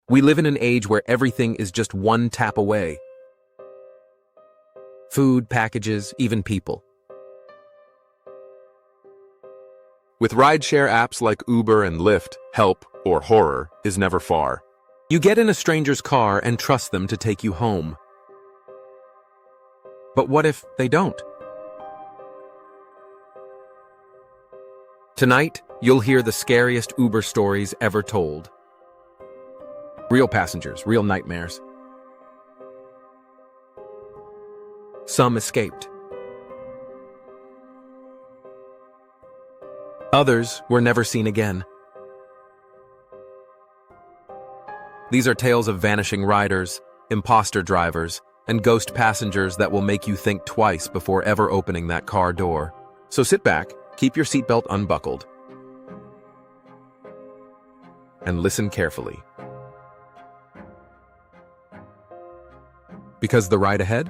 We live in an age where everything is just one tap away. Food, packages, even people. With rideshare apps like Uber and Lyft, help, or horror, is never far. You get in a stranger's car and trust them to take you home. But what if they don't? Tonight, you'll hear the scariest Uber stories ever told. Real passengers, real nightmares. Some escaped. Others were never seen again. These are tales of vanishing riders, imposter drivers, and ghost passengers that will make you think twice before ever opening that car door. So sit back, keep your seatbelt unbuckled, and listen carefully. Because the ride ahead?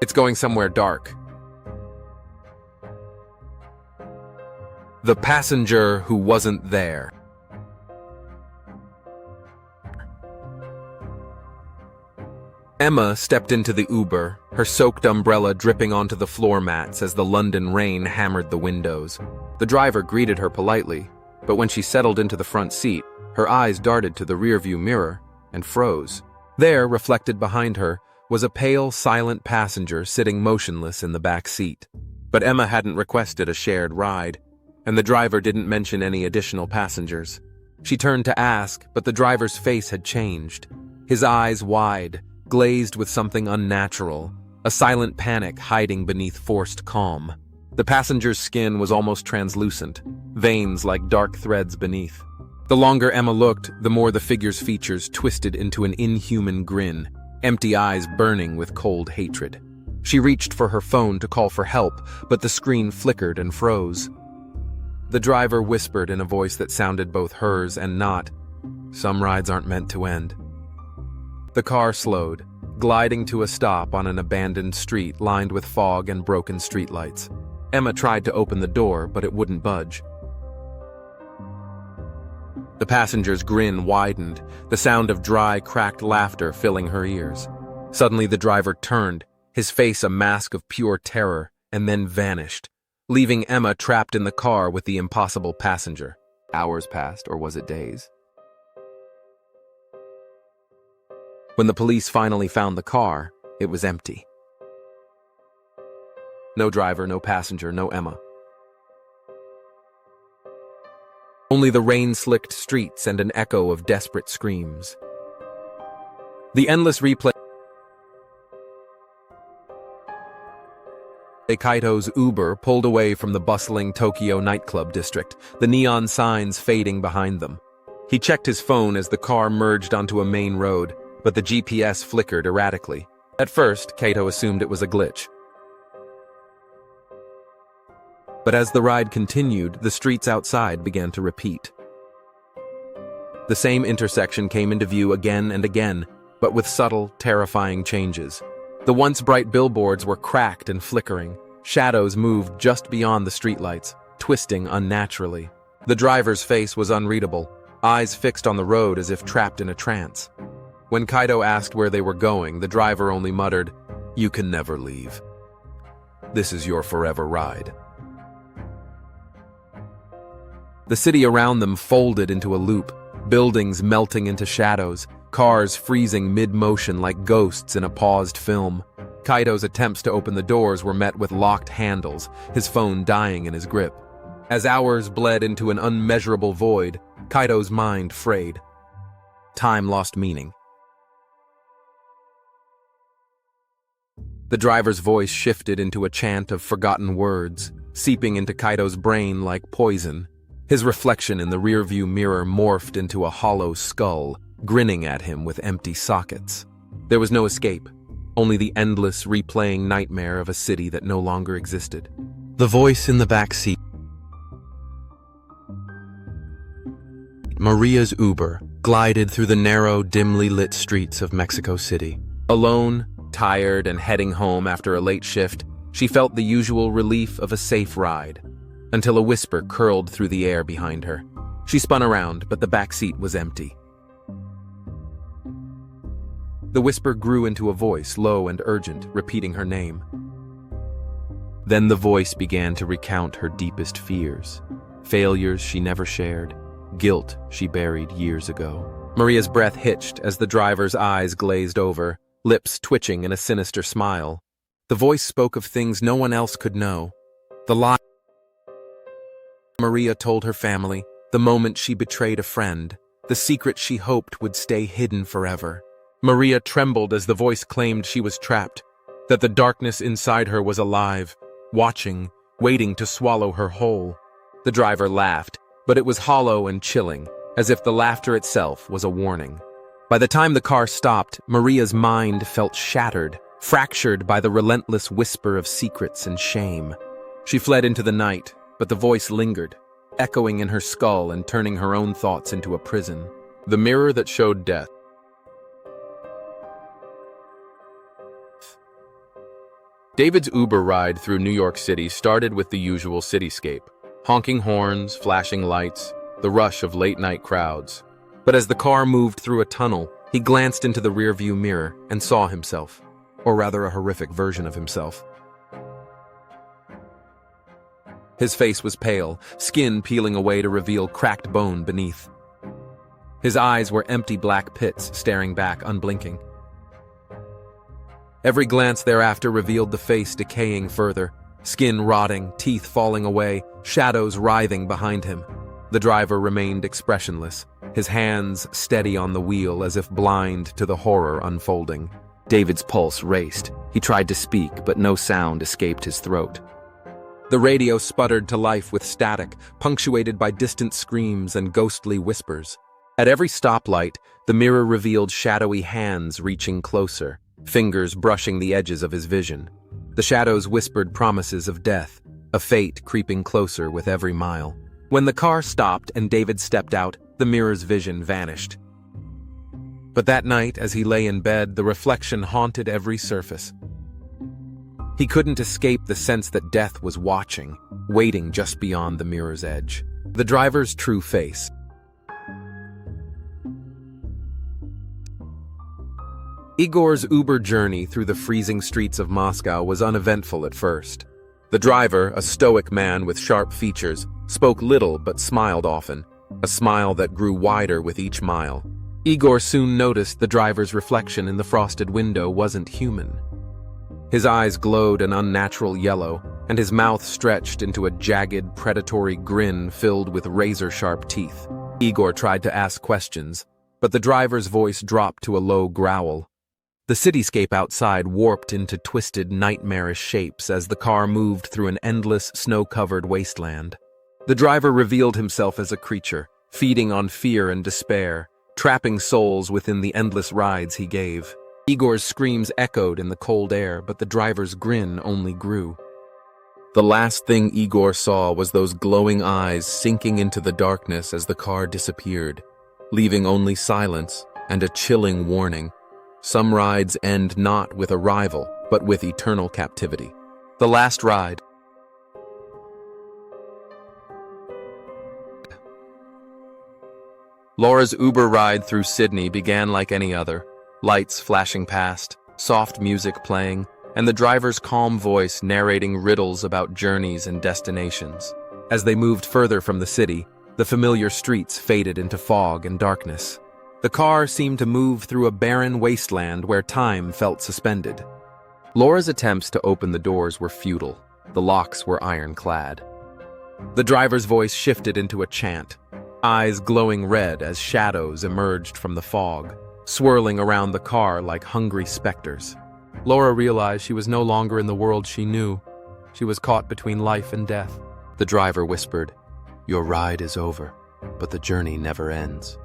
It's going somewhere dark. The passenger who wasn't there. Emma stepped into the Uber, her soaked umbrella dripping onto the floor mats as the London rain hammered the windows. The driver greeted her politely, but when she settled into the front seat, her eyes darted to the rearview mirror and froze. There, reflected behind her, was a pale, silent passenger sitting motionless in the back seat. But Emma hadn't requested a shared ride, and the driver didn't mention any additional passengers. She turned to ask, but the driver's face had changed. His eyes wide, glazed with something unnatural, a silent panic hiding beneath forced calm. The passenger's skin was almost translucent, veins like dark threads beneath. The longer Emma looked, the more the figure's features twisted into an inhuman grin, empty eyes burning with cold hatred. She reached for her phone to call for help, but the screen flickered and froze. The driver whispered in a voice that sounded both hers and not, "Some rides aren't meant to end." The car slowed, gliding to a stop on an abandoned street lined with fog and broken streetlights. Emma tried to open the door, but it wouldn't budge. The passenger's grin widened, the sound of dry, cracked laughter filling her ears. Suddenly the driver turned, his face a mask of pure terror, and then vanished, leaving Emma trapped in the car with the impossible passenger. Hours passed, or was it days? When the police finally found the car, it was empty. No driver, no passenger, no Emma. Only the rain-slicked streets and an echo of desperate screams. The endless replay. Kaito's Uber pulled away from the bustling Tokyo nightclub district, the neon signs fading behind them. He checked his phone as the car merged onto a main road, but the GPS flickered erratically. At first, Kaito assumed it was a glitch. But as the ride continued, the streets outside began to repeat. The same intersection came into view again and again, but with subtle, terrifying changes. The once bright billboards were cracked and flickering. Shadows moved just beyond the streetlights, twisting unnaturally. The driver's face was unreadable, eyes fixed on the road as if trapped in a trance. When Kaito asked where they were going, the driver only muttered, "You can never leave. This is your forever ride." The city around them folded into a loop, buildings melting into shadows, cars freezing mid-motion like ghosts in a paused film. Kaito's attempts to open the doors were met with locked handles, his phone dying in his grip. As hours bled into an unmeasurable void, Kaito's mind frayed. Time lost meaning. The driver's voice shifted into a chant of forgotten words, seeping into Kaito's brain like poison. His reflection in the rearview mirror morphed into a hollow skull, grinning at him with empty sockets. There was no escape, only the endless, replaying nightmare of a city that no longer existed. The voice in the back seat. Maria's Uber glided through the narrow, dimly lit streets of Mexico City. Alone, tired, and heading home after a late shift, she felt the usual relief of a safe ride, until a whisper curled through the air behind her. She spun around, but the back seat was empty. The whisper grew into a voice, low and urgent, repeating her name. Then the voice began to recount her deepest fears, failures she never shared, guilt she buried years ago. Maria's breath hitched as the driver's eyes glazed over, lips twitching in a sinister smile. The voice spoke of things no one else could know. The lie Maria told her family, the moment she betrayed a friend, the secret she hoped would stay hidden forever. Maria trembled as the voice claimed she was trapped, that the darkness inside her was alive, watching, waiting to swallow her whole. The driver laughed, but it was hollow and chilling, as if the laughter itself was a warning. By the time the car stopped, Maria's mind felt shattered, fractured by the relentless whisper of secrets and shame. She fled into the night, but the voice lingered, echoing in her skull and turning her own thoughts into a prison. The mirror that showed death. David's Uber ride through New York City started with the usual cityscape: honking horns, flashing lights, the rush of late-night crowds. But as the car moved through a tunnel, he glanced into the rearview mirror and saw himself, or rather a horrific version of himself. His face was pale, skin peeling away to reveal cracked bone beneath. His eyes were empty black pits staring back, unblinking. Every glance thereafter revealed the face decaying further, skin rotting, teeth falling away, shadows writhing behind him. The driver remained expressionless, his hands steady on the wheel as if blind to the horror unfolding. David's pulse raced. He tried to speak, but no sound escaped his throat. The radio sputtered to life with static, punctuated by distant screams and ghostly whispers. At every stoplight, the mirror revealed shadowy hands reaching closer, fingers brushing the edges of his vision. The shadows whispered promises of death, a fate creeping closer with every mile. When the car stopped and David stepped out, the mirror's vision vanished. But that night, as he lay in bed, the reflection haunted every surface. He couldn't escape the sense that death was watching, waiting just beyond the mirror's edge. The driver's true face. Igor's Uber journey through the freezing streets of Moscow was uneventful at first. The driver, a stoic man with sharp features, spoke little but smiled often, a smile that grew wider with each mile. Igor soon noticed the driver's reflection in the frosted window wasn't human. His eyes glowed an unnatural yellow, and his mouth stretched into a jagged, predatory grin filled with razor-sharp teeth. Igor tried to ask questions, but the driver's voice dropped to a low growl. The cityscape outside warped into twisted, nightmarish shapes as the car moved through an endless, snow-covered wasteland. The driver revealed himself as a creature, feeding on fear and despair, trapping souls within the endless rides he gave. Igor's screams echoed in the cold air, but the driver's grin only grew. The last thing Igor saw was those glowing eyes sinking into the darkness as the car disappeared, leaving only silence and a chilling warning. Some rides end not with arrival, but with eternal captivity. The last ride. Laura's Uber ride through Sydney began like any other. Lights flashing past, soft music playing, and the driver's calm voice narrating riddles about journeys and destinations. As they moved further from the city, the familiar streets faded into fog and darkness. The car seemed to move through a barren wasteland where time felt suspended. Laura's attempts to open the doors were futile. The locks were ironclad. The driver's voice shifted into a chant, eyes glowing red as shadows emerged from the fog, swirling around the car like hungry specters. Laura realized she was no longer in the world she knew. She was caught between life and death. The driver whispered, "Your ride is over, but the journey never ends."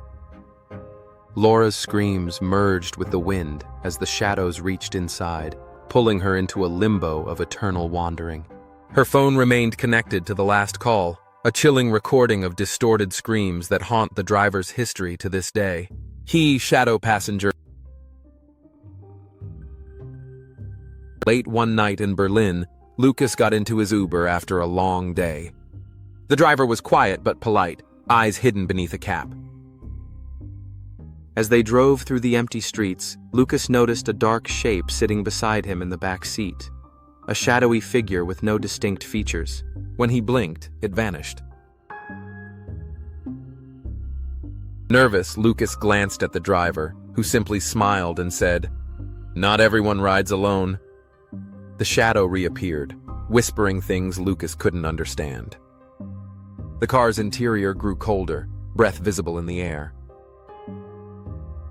Laura's screams merged with the wind as the shadows reached inside, pulling her into a limbo of eternal wandering. Her phone remained connected to the last call, a chilling recording of distorted screams that haunt the driver's history to this day. He, shadow passenger. Late one night in Berlin, Lucas got into his Uber after a long day. The driver was quiet but polite, eyes hidden beneath a cap. As they drove through the empty streets, Lucas noticed a dark shape sitting beside him in the back seat, a shadowy figure with no distinct features. When he blinked, it vanished. Nervous, Lucas glanced at the driver, who simply smiled and said, "Not everyone rides alone." The shadow reappeared, whispering things Lucas couldn't understand. The car's interior grew colder, breath visible in the air.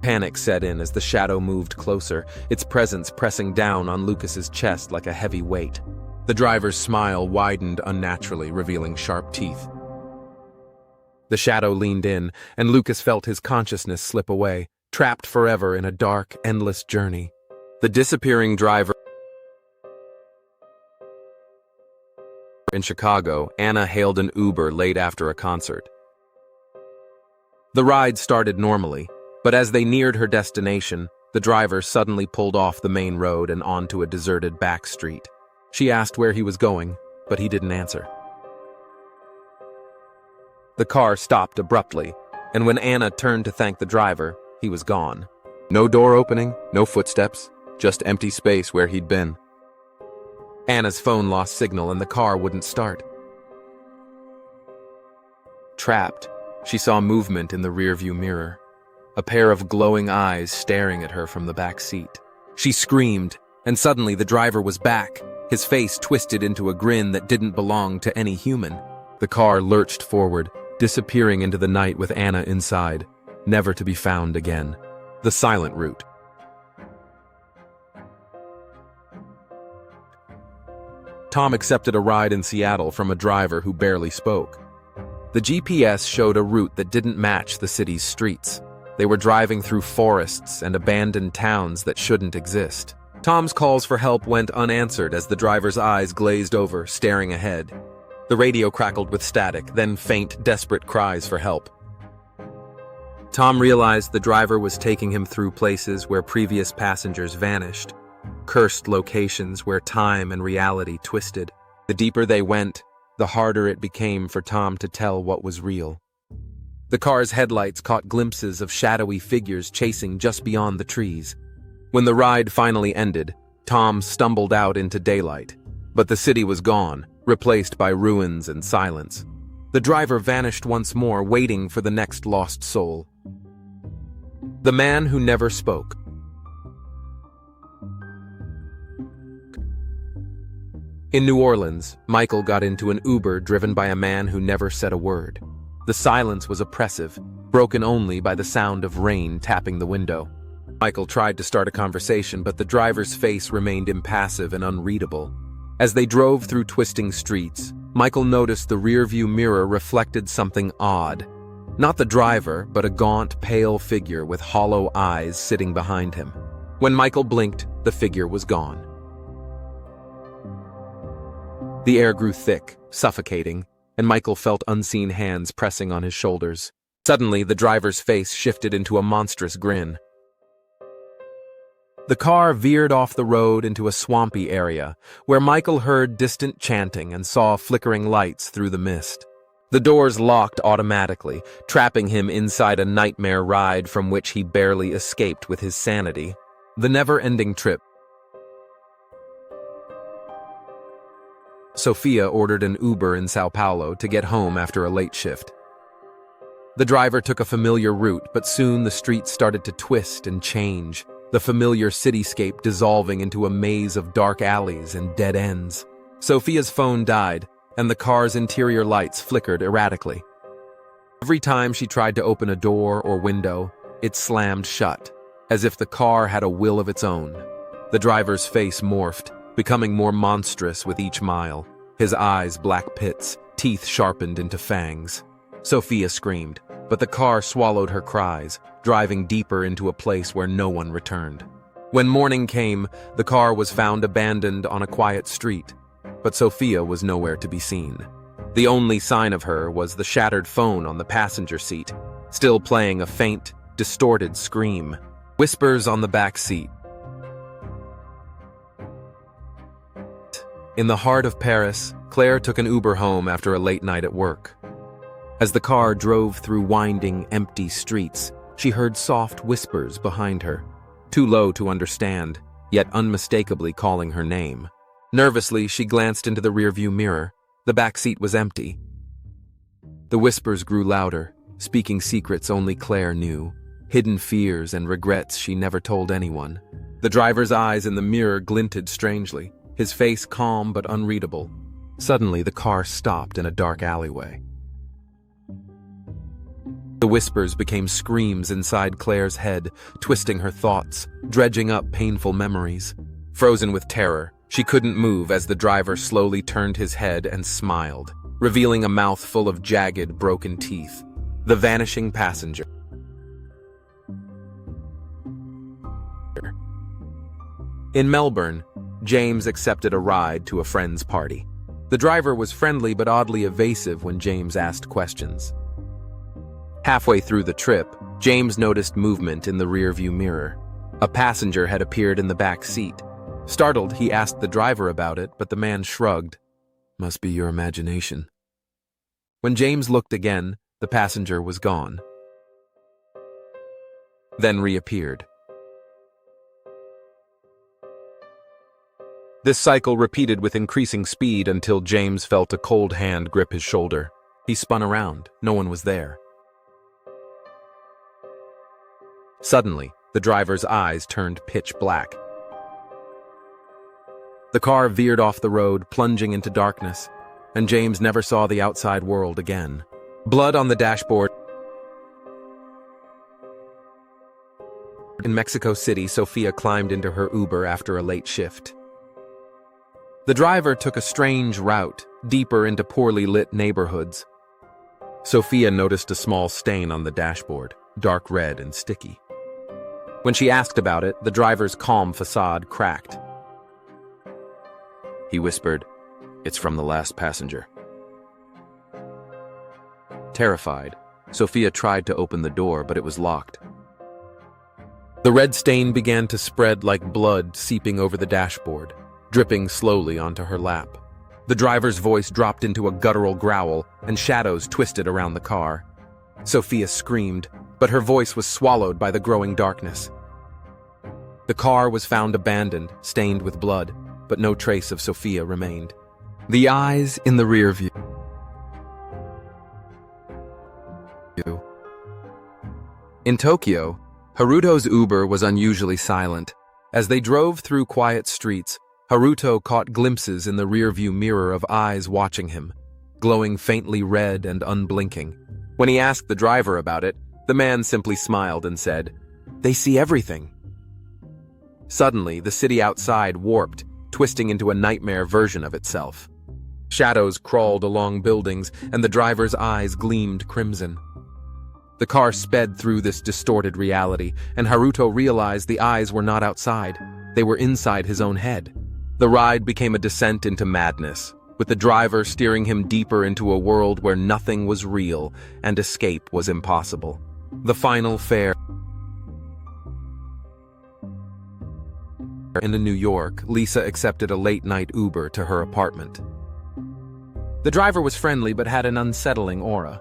Panic set in as the shadow moved closer, its presence pressing down on Lucas's chest like a heavy weight. The driver's smile widened unnaturally, revealing sharp teeth. The shadow leaned in, and Lucas felt his consciousness slip away, trapped forever in a dark, endless journey. The disappearing driver. In Chicago, Anna hailed an Uber late after a concert. The ride started normally, but as they neared her destination, the driver suddenly pulled off the main road and onto a deserted back street. She asked where he was going, but he didn't answer. The car stopped abruptly, and when Anna turned to thank the driver, he was gone. No door opening, no footsteps, just empty space where he'd been. Anna's phone lost signal and the car wouldn't start. Trapped, she saw movement in the rearview mirror, a pair of glowing eyes staring at her from the back seat. She screamed, and suddenly the driver was back, his face twisted into a grin that didn't belong to any human. The car lurched forward, disappearing into the night with Anna inside, never to be found again. The silent route. Tom accepted a ride in Seattle from a driver who barely spoke. The GPS showed a route that didn't match the city's streets. They were driving through forests and abandoned towns that shouldn't exist. Tom's calls for help went unanswered as the driver's eyes glazed over, staring ahead. The radio crackled with static, then faint, desperate cries for help. Tom realized the driver was taking him through places where previous passengers vanished, cursed locations where time and reality twisted. The deeper they went, the harder it became for Tom to tell what was real. The car's headlights caught glimpses of shadowy figures chasing just beyond the trees. When the ride finally ended, Tom stumbled out into daylight, but the city was gone, replaced by ruins and silence. The driver vanished once more, waiting for the next lost soul. The man who never spoke. In New Orleans, Michael got into an Uber driven by a man who never said a word. The silence was oppressive, broken only by the sound of rain tapping the window. Michael tried to start a conversation, but the driver's face remained impassive and unreadable. As they drove through twisting streets, Michael noticed the rearview mirror reflected something odd. Not the driver, but a gaunt, pale figure with hollow eyes sitting behind him. When Michael blinked, the figure was gone. The air grew thick, suffocating, and Michael felt unseen hands pressing on his shoulders. Suddenly, the driver's face shifted into a monstrous grin. The car veered off the road into a swampy area, where Michael heard distant chanting and saw flickering lights through the mist. The doors locked automatically, trapping him inside a nightmare ride from which he barely escaped with his sanity. The never-ending trip. Sophia ordered an Uber in Sao Paulo to get home after a late shift. The driver took a familiar route, but soon the streets started to twist and change, the familiar cityscape dissolving into a maze of dark alleys and dead ends. Sophia's phone died, and the car's interior lights flickered erratically. Every time she tried to open a door or window, it slammed shut, as if the car had a will of its own. The driver's face morphed, becoming more monstrous with each mile, his eyes black pits, teeth sharpened into fangs. Sophia screamed, but the car swallowed her cries, driving deeper into a place where no one returned. When morning came, the car was found abandoned on a quiet street, but Sophia was nowhere to be seen. The only sign of her was the shattered phone on the passenger seat, still playing a faint, distorted scream. Whispers on the back seat. In the heart of Paris, Claire took an Uber home after a late night at work. As the car drove through winding, empty streets, she heard soft whispers behind her, too low to understand, yet unmistakably calling her name. Nervously, she glanced into the rearview mirror. The back seat was empty. The whispers grew louder, speaking secrets only Claire knew, hidden fears and regrets she never told anyone. The driver's eyes in the mirror glinted strangely, his face calm but unreadable. Suddenly, the car stopped in a dark alleyway. The whispers became screams inside Claire's head, twisting her thoughts, dredging up painful memories. Frozen with terror, she couldn't move as the driver slowly turned his head and smiled, revealing a mouth full of jagged, broken teeth. The vanishing passenger. In Melbourne, James accepted a ride to a friend's party. The driver was friendly but oddly evasive when James asked questions. Halfway through the trip, James noticed movement in the rearview mirror. A passenger had appeared in the back seat. Startled, he asked the driver about it, but the man shrugged. "Must be your imagination." When James looked again, the passenger was gone. Then reappeared. This cycle repeated with increasing speed until James felt a cold hand grip his shoulder. He spun around. No one was there. Suddenly, the driver's eyes turned pitch black. The car veered off the road, plunging into darkness, and James never saw the outside world again. Blood on the dashboard. In Mexico City, Sophia climbed into her Uber after a late shift. The driver took a strange route, deeper into poorly lit neighborhoods. Sophia noticed a small stain on the dashboard, dark red and sticky. When she asked about it, the driver's calm facade cracked. He whispered, "It's from the last passenger." Terrified, Sophia tried to open the door, but it was locked. The red stain began to spread like blood seeping over the dashboard, dripping slowly onto her lap. The driver's voice dropped into a guttural growl, and shadows twisted around the car. Sophia screamed, but her voice was swallowed by the growing darkness. The car was found abandoned, stained with blood, but no trace of Sophia remained. The eyes in the rear view. In Tokyo, Haruto's Uber was unusually silent. As they drove through quiet streets, Haruto caught glimpses in the rearview mirror of eyes watching him, glowing faintly red and unblinking. When he asked the driver about it, the man simply smiled and said, "They see everything." Suddenly, the city outside warped, twisting into a nightmare version of itself. Shadows crawled along buildings, and the driver's eyes gleamed crimson. The car sped through this distorted reality, and Haruto realized the eyes were not outside. They were inside his own head. The ride became a descent into madness, with the driver steering him deeper into a world where nothing was real and escape was impossible. The final fare. In New York, Lisa accepted a late-night Uber to her apartment. The driver was friendly but had an unsettling aura.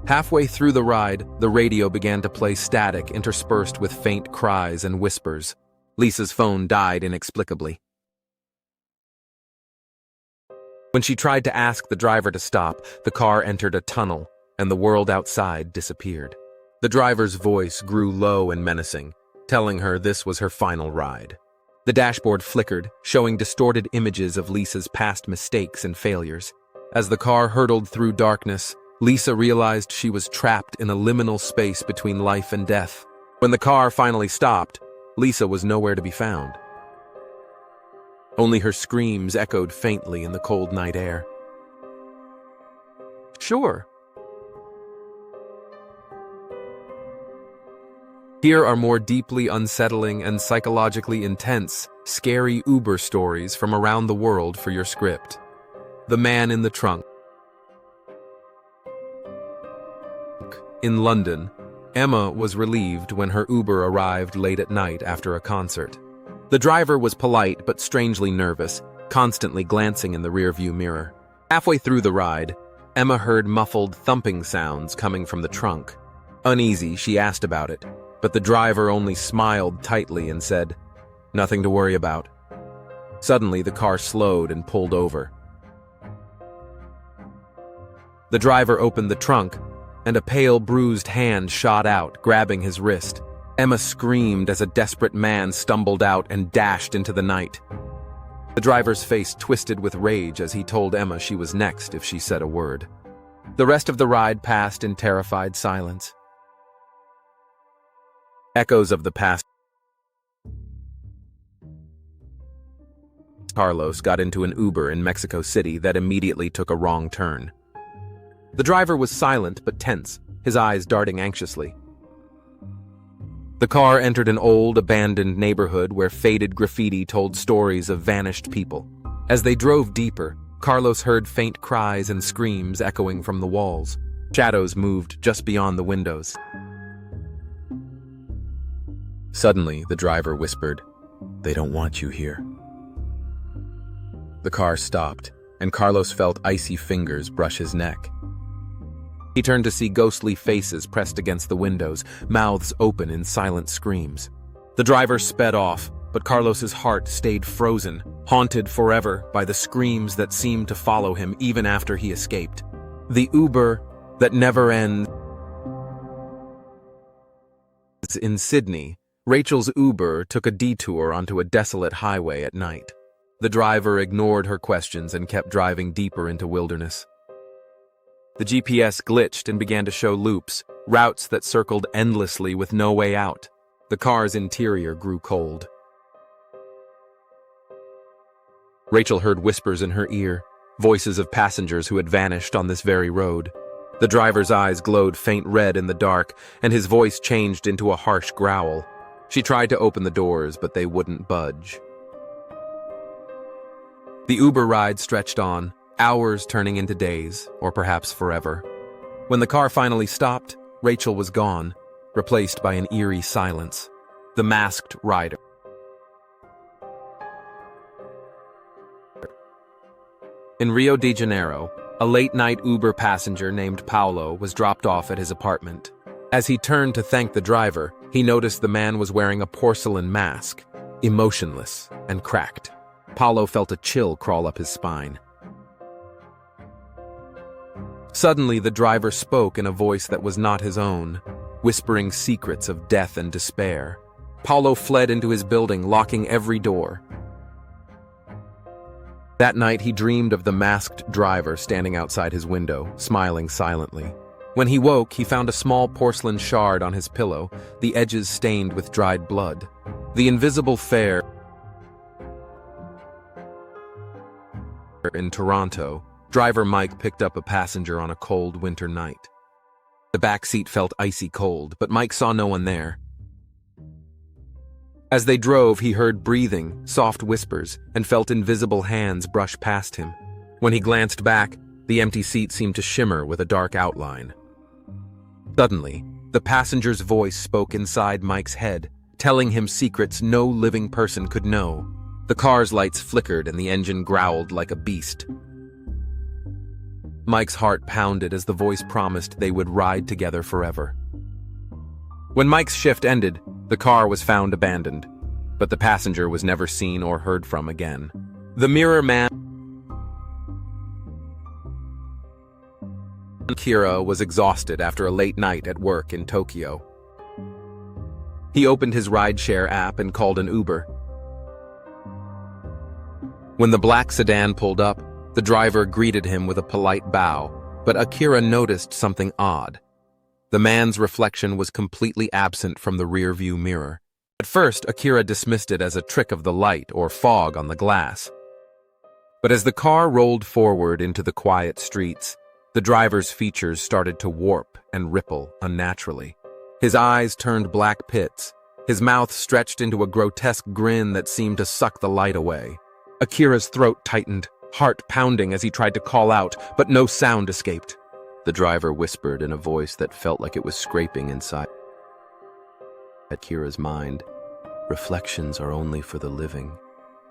Halfway through the ride, the radio began to play static interspersed with faint cries and whispers. Lisa's phone died inexplicably. When she tried to ask the driver to stop, the car entered a tunnel, and the world outside disappeared. The driver's voice grew low and menacing, telling her this was her final ride. The dashboard flickered, showing distorted images of Lisa's past mistakes and failures. As the car hurtled through darkness, Lisa realized she was trapped in a liminal space between life and death. When the car finally stopped, Lisa was nowhere to be found. Only her screams echoed faintly in the cold night air. Sure. Here are more deeply unsettling and psychologically intense, scary Uber stories from around the world for your script. The Man in the Trunk. In London, Emma was relieved when her Uber arrived late at night after a concert. The driver was polite but strangely nervous, constantly glancing in the rearview mirror. Halfway through the ride, Emma heard muffled thumping sounds coming from the trunk. Uneasy, she asked about it, but the driver only smiled tightly and said, "Nothing to worry about." Suddenly, the car slowed and pulled over. The driver opened the trunk, and a pale, bruised hand shot out, grabbing his wrist. Emma screamed as a desperate man stumbled out and dashed into the night. The driver's face twisted with rage as he told Emma she was next if she said a word. The rest of the ride passed in terrified silence. Echoes of the past. Carlos got into an Uber in Mexico City that immediately took a wrong turn. The driver was silent but tense, his eyes darting anxiously. The car entered an old, abandoned neighborhood where faded graffiti told stories of vanished people. As they drove deeper, Carlos heard faint cries and screams echoing from the walls. Shadows moved just beyond the windows. Suddenly, the driver whispered, "They don't want you here." The car stopped, and Carlos felt icy fingers brush his neck. He turned to see ghostly faces pressed against the windows, mouths open in silent screams. The driver sped off, but Carlos's heart stayed frozen, haunted forever by the screams that seemed to follow him even after he escaped. The Uber that never ends. In Sydney, Rachel's Uber took a detour onto a desolate highway at night. The driver ignored her questions and kept driving deeper into wilderness. The GPS glitched and began to show loops, routes that circled endlessly with no way out. The car's interior grew cold. Rachel heard whispers in her ear, voices of passengers who had vanished on this very road. The driver's eyes glowed faint red in the dark, and his voice changed into a harsh growl. She tried to open the doors, but they wouldn't budge. The Uber ride stretched on, hours turning into days, or perhaps forever. When the car finally stopped, Rachel was gone, replaced by an eerie silence. The masked rider. In Rio de Janeiro, a late-night Uber passenger named Paulo was dropped off at his apartment. As he turned to thank the driver, he noticed the man was wearing a porcelain mask, emotionless and cracked. Paulo felt a chill crawl up his spine. Suddenly, the driver spoke in a voice that was not his own, whispering secrets of death and despair. Paulo fled into his building, locking every door. That night, he dreamed of the masked driver standing outside his window, smiling silently. When he woke, he found a small porcelain shard on his pillow, the edges stained with dried blood. The invisible fare in Toronto, driver Mike picked up a passenger on a cold winter night. The back seat felt icy cold, but Mike saw no one there. As they drove, he heard breathing, soft whispers, and felt invisible hands brush past him. When he glanced back, the empty seat seemed to shimmer with a dark outline. Suddenly, the passenger's voice spoke inside Mike's head, telling him secrets no living person could know. The car's lights flickered and the engine growled like a beast. Mike's heart pounded as the voice promised they would ride together forever. When Mike's shift ended, the car was found abandoned, but the passenger was never seen or heard from again. The Mirror Man Kira was exhausted after a late night at work in Tokyo. He opened his rideshare app and called an Uber. When the black sedan pulled up, the driver greeted him with a polite bow, but Akira noticed something odd. The man's reflection was completely absent from the rearview mirror. At first, Akira dismissed it as a trick of the light or fog on the glass. But as the car rolled forward into the quiet streets, the driver's features started to warp and ripple unnaturally. His eyes turned black pits, his mouth stretched into a grotesque grin that seemed to suck the light away. Akira's throat tightened, heart pounding as he tried to call out, but no sound escaped. The driver whispered in a voice that felt like it was scraping inside Akira's mind. "Reflections are only for the living.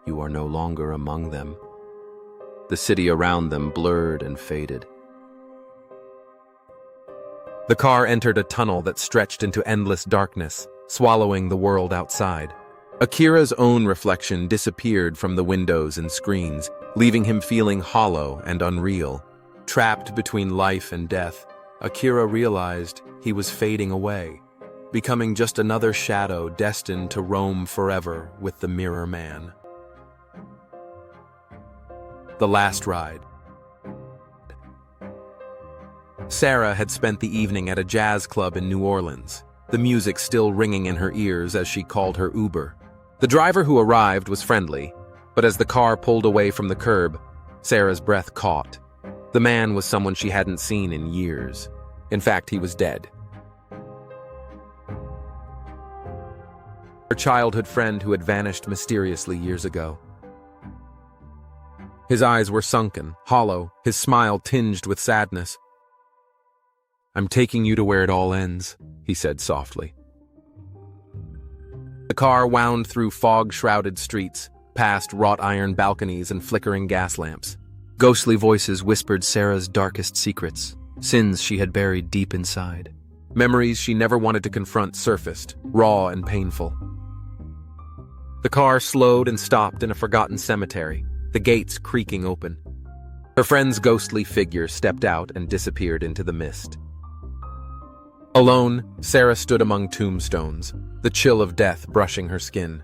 You are no longer among them." The city around them blurred and faded. The car entered a tunnel that stretched into endless darkness, swallowing the world outside. Akira's own reflection disappeared from the windows and screens, leaving him feeling hollow and unreal. Trapped between life and death, Akira realized he was fading away, becoming just another shadow destined to roam forever with the Mirror Man. The last ride. Sarah had spent the evening at a jazz club in New Orleans, the music still ringing in her ears as she called her Uber. The driver who arrived was friendly, but as the car pulled away from the curb, Sarah's breath caught. The man was someone she hadn't seen in years. In fact, he was dead. Her childhood friend who had vanished mysteriously years ago. His eyes were sunken, hollow, his smile tinged with sadness. "I'm taking you to where it all ends," he said softly. The car wound through fog-shrouded streets, past wrought-iron balconies and flickering gas lamps. Ghostly voices whispered Sarah's darkest secrets, sins she had buried deep inside. Memories she never wanted to confront surfaced, raw and painful. The car slowed and stopped in a forgotten cemetery, the gates creaking open. Her friend's ghostly figure stepped out and disappeared into the mist. Alone, Sarah stood among tombstones, the chill of death brushing her skin.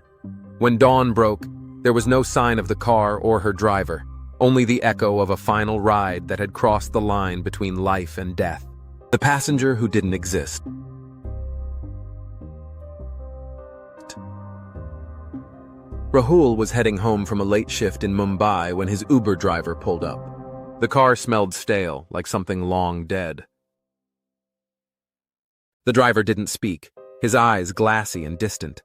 When dawn broke, there was no sign of the car or her driver, only the echo of a final ride that had crossed the line between life and death. The passenger who didn't exist. Rahul was heading home from a late shift in Mumbai when his Uber driver pulled up. The car smelled stale, like something long dead. The driver didn't speak, his eyes glassy and distant.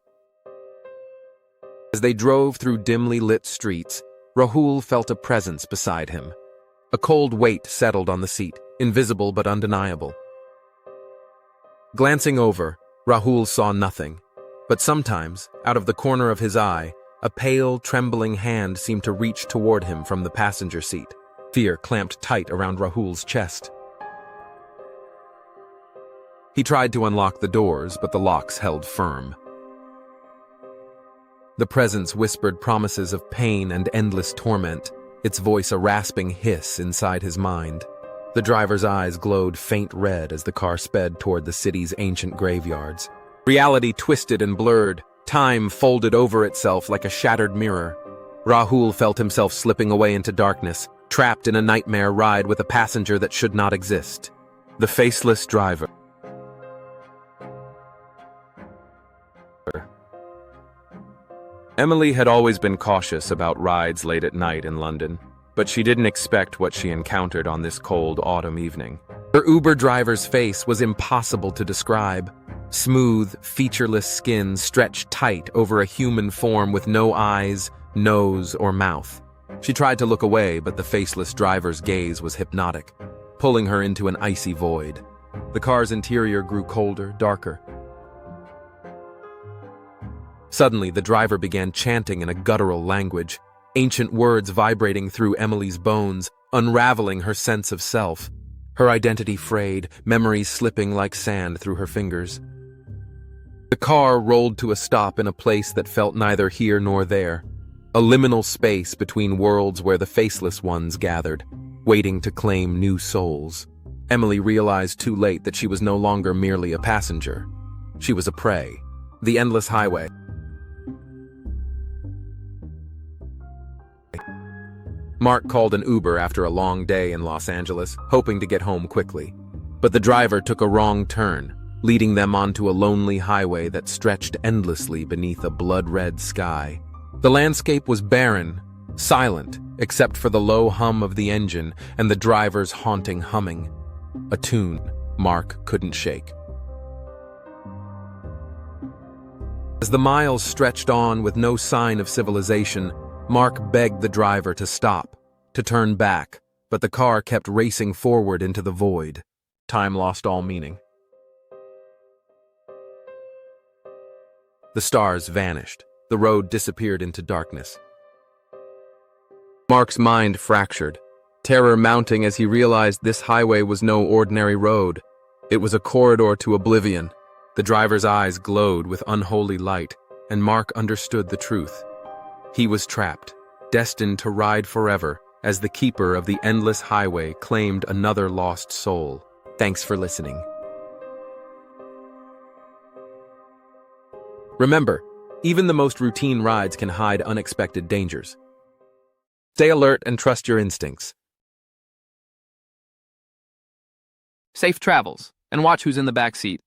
As they drove through dimly lit streets, Rahul felt a presence beside him. A cold weight settled on the seat, invisible but undeniable. Glancing over, Rahul saw nothing, but sometimes, out of the corner of his eye, a pale, trembling hand seemed to reach toward him from the passenger seat. Fear clamped tight around Rahul's chest. He tried to unlock the doors, but the locks held firm. The presence whispered promises of pain and endless torment, its voice a rasping hiss inside his mind. The driver's eyes glowed faint red as the car sped toward the city's ancient graveyards. Reality twisted and blurred, time folded over itself like a shattered mirror. Rahul felt himself slipping away into darkness, trapped in a nightmare ride with a passenger that should not exist. The faceless driver. Emily had always been cautious about rides late at night in London, but she didn't expect what she encountered on this cold autumn evening. Her Uber driver's face was impossible to describe. Smooth, featureless skin stretched tight over a human form with no eyes, nose, or mouth. She tried to look away, but the faceless driver's gaze was hypnotic, pulling her into an icy void. The car's interior grew colder, darker. Suddenly, the driver began chanting in a guttural language, ancient words vibrating through Emily's bones, unraveling her sense of self. Her identity frayed, memories slipping like sand through her fingers. The car rolled to a stop in a place that felt neither here nor there, a liminal space between worlds where the faceless ones gathered, waiting to claim new souls. Emily realized too late that she was no longer merely a passenger. She was a prey. The endless highway. Mark called an Uber after a long day in Los Angeles, hoping to get home quickly. But the driver took a wrong turn, leading them onto a lonely highway that stretched endlessly beneath a blood-red sky. The landscape was barren, silent, except for the low hum of the engine and the driver's haunting humming. A tune Mark couldn't shake. As the miles stretched on with no sign of civilization, Mark begged the driver to stop, to turn back, but the car kept racing forward into the void. Time lost all meaning. The stars vanished. The road disappeared into darkness. Mark's mind fractured, terror mounting as he realized this highway was no ordinary road. It was a corridor to oblivion. The driver's eyes glowed with unholy light, and Mark understood the truth. He was trapped, destined to ride forever, as the keeper of the endless highway claimed another lost soul. Thanks for listening. Remember, even the most routine rides can hide unexpected dangers. Stay alert and trust your instincts. Safe travels, and watch who's in the back seat.